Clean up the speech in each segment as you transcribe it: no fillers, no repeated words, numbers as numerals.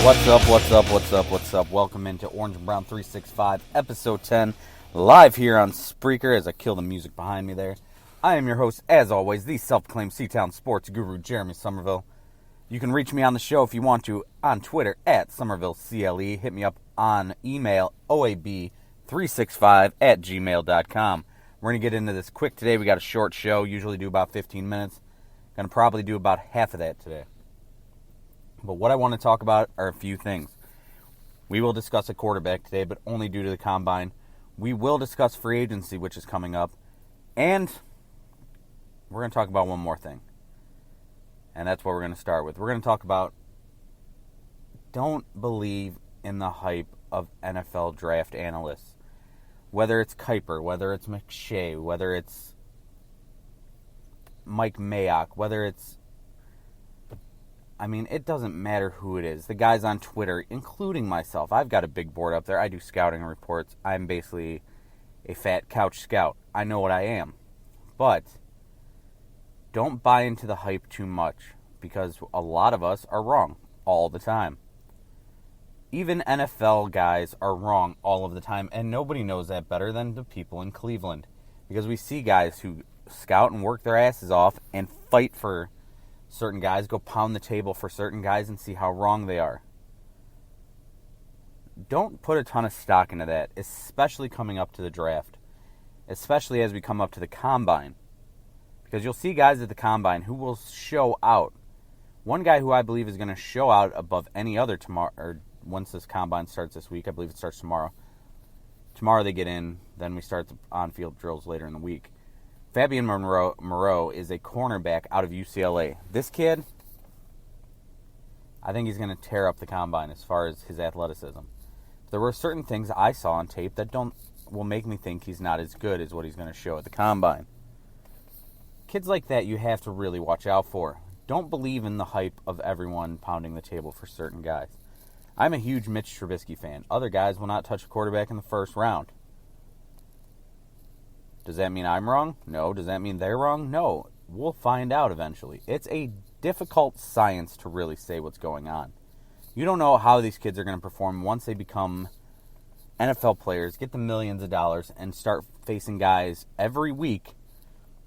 What's up? Welcome into Orange and Brown 365, episode 10, live here on Spreaker as I kill the music behind me there. I am your host, as always, the self-proclaimed C-Town sports guru, Jeremy Somerville. You can reach me on the show if you want to on Twitter at SomervilleCLE. Hit me up on email, oab365@gmail.com. We're going to get into this quick today. We got a short show, usually do about 15 minutes. Going to probably do about half of that today. But what I want to talk about are a few things. We will discuss a quarterback today, but only due to the combine. We will discuss free agency, which is coming up. And we're going to talk about one more thing. And that's what we're going to start with. We're going to talk about don't believe in the hype of NFL draft analysts. Whether it's Kuiper, whether it's McShay, whether it's Mike Mayock, whether it's... it doesn't matter who it is. The guys on Twitter, including myself, I've got a big board up there. I do scouting reports. I'm basically a fat couch scout. I know what I am. But don't buy into the hype too much, because a lot of us are wrong all the time. Even NFL guys are wrong all of the time, and nobody knows that better than the people in Cleveland. Because we see guys who scout and work their asses off and fight for certain guys, go pound the table for certain guys and see how wrong they are. Don't put a ton of stock into that, especially coming up to the draft. Especially as we come up to the combine. Because you'll see guys at the combine who will show out. One guy who I believe is going to show out above any other tomorrow, or once this combine starts this week. I believe it starts tomorrow. Tomorrow they get in, then we start the on-field drills later in the week. Fabian Moreau is a cornerback out of UCLA. This kid, I think he's going to tear up the combine as far as his athleticism. There were certain things I saw on tape that will make me think he's not as good as what he's going to show at the combine. Kids like that you have to really watch out for. Don't believe in the hype of everyone pounding the table for certain guys. I'm a huge Mitch Trubisky fan. Other guys will not touch a quarterback in the first round. Does that mean I'm wrong? No. Does that mean they're wrong? No. We'll find out eventually. It's a difficult science to really say what's going on. You don't know how these kids are going to perform once they become NFL players, get the millions of dollars, and start facing guys every week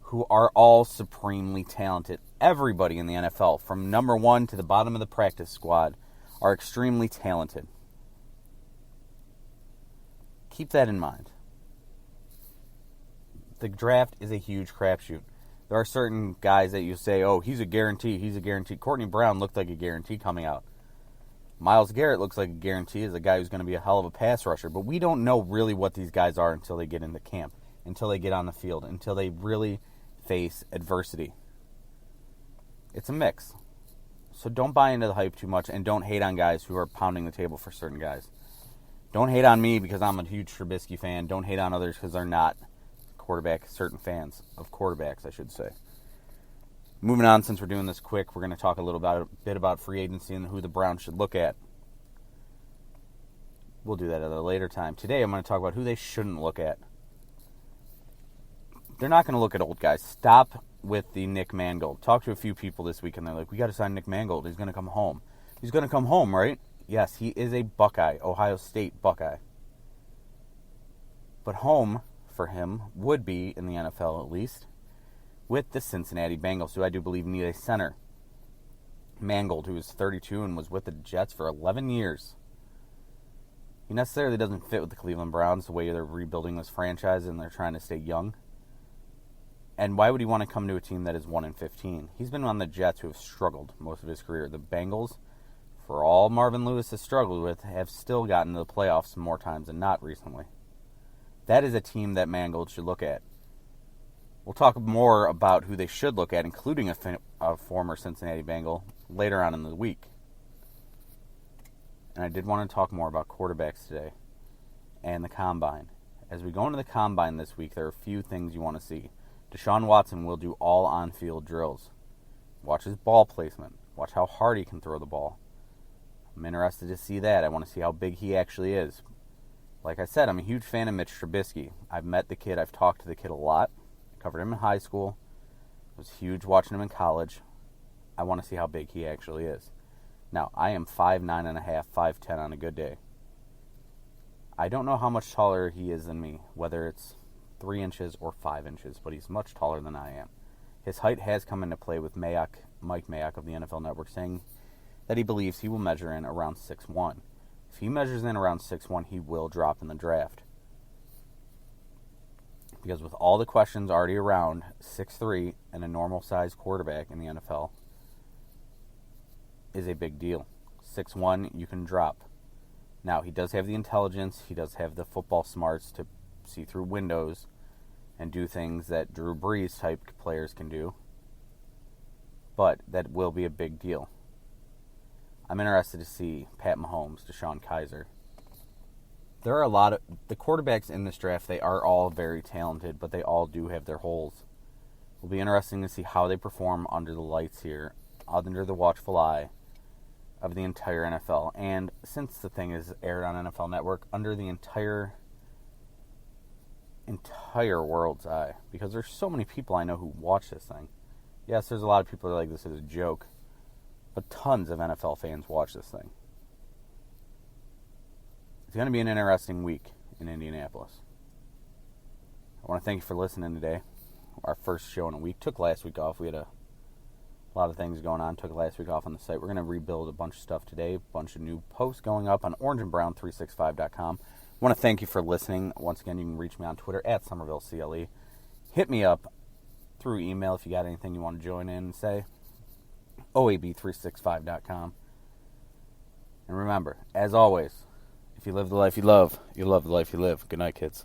who are all supremely talented. Everybody in the NFL, from number one to the bottom of the practice squad, are extremely talented. Keep that in mind. The draft is a huge crapshoot. There are certain guys that you say, oh, he's a guarantee. Courtney Brown looked like a guarantee coming out. Myles Garrett looks like a guarantee as a guy who's going to be a hell of a pass rusher. But we don't know really what these guys are until they get into camp, until they get on the field, until they really face adversity. It's a mix. So don't buy into the hype too much, and don't hate on guys who are pounding the table for certain guys. Don't hate on me because I'm a huge Trubisky fan. Don't hate on others because they're not certain fans of quarterbacks, I should say. Moving on, since we're doing this quick, we're going to talk a bit about free agency and who the Browns should look at. We'll do that at a later time. Today, I'm going to talk about who they shouldn't look at. They're not going to look at old guys. Stop with the Nick Mangold. Talk to a few people this week, and they're like, we got to sign Nick Mangold. He's going to come home. He's going to come home, right? Yes, he is a Buckeye, Ohio State Buckeye. But home for him would be, in the NFL at least, with the Cincinnati Bengals, who I do believe need a center. Mangold, who is 32 and was with the Jets for 11 years. He necessarily doesn't fit with the Cleveland Browns, the way they're rebuilding this franchise and they're trying to stay young. And why would he want to come to a team that is 1-15? He's been on the Jets, who have struggled most of his career. The Bengals, for all Marvin Lewis has struggled with, have still gotten to the playoffs more times than not recently. That is a team that Mangold should look at. We'll talk more about who they should look at, including a former Cincinnati Bengal, later on in the week. And I did want to talk more about quarterbacks today and the combine. As we go into the combine this week, there are a few things you want to see. Deshaun Watson will do all on-field drills. Watch his ball placement. Watch how hard he can throw the ball. I'm interested to see that. I want to see how big he actually is. Like I said, I'm a huge fan of Mitch Trubisky. I've met the kid. I've talked to the kid a lot. I covered him in high school. It was huge watching him in college. I want to see how big he actually is. Now, I am 5'9.5", 5'10" on a good day. I don't know how much taller he is than me, whether it's 3 inches or 5 inches, but he's much taller than I am. His height has come into play with Mike Mayock of the NFL Network saying that he believes he will measure in around 6'1". If he measures in around 6'1", he will drop in the draft. Because with all the questions already around 6'3" and a normal-sized quarterback in the NFL is a big deal. 6'1", you can drop. Now, he does have the intelligence, he does have the football smarts to see through windows and do things that Drew Brees-type players can do, but that will be a big deal. I'm interested to see Pat Mahomes, Deshaun Kaiser. There are a lot of the quarterbacks in this draft. They are all very talented, but they all do have their holes. It'll be interesting to see how they perform under the lights here, under the watchful eye of the entire NFL. And since the thing is aired on NFL Network, under the entire world's eye, because there's so many people I know who watch this thing. Yes, there's a lot of people that are like, this is a joke, but tons of NFL fans watch this thing. It's going to be an interesting week in Indianapolis. I want to thank you for listening today. Our first show in a week. Took last week off. We had a lot of things going on. Took last week off on the site. We're going to rebuild a bunch of stuff today. A bunch of new posts going up on orangeandbrown365.com. I want to thank you for listening. Once again, you can reach me on Twitter at SomervilleCLE. Hit me up through email if you got anything you want to join in and say. OAB365.com. And remember, as always, if you live the life you love the life you live. Good night, kids.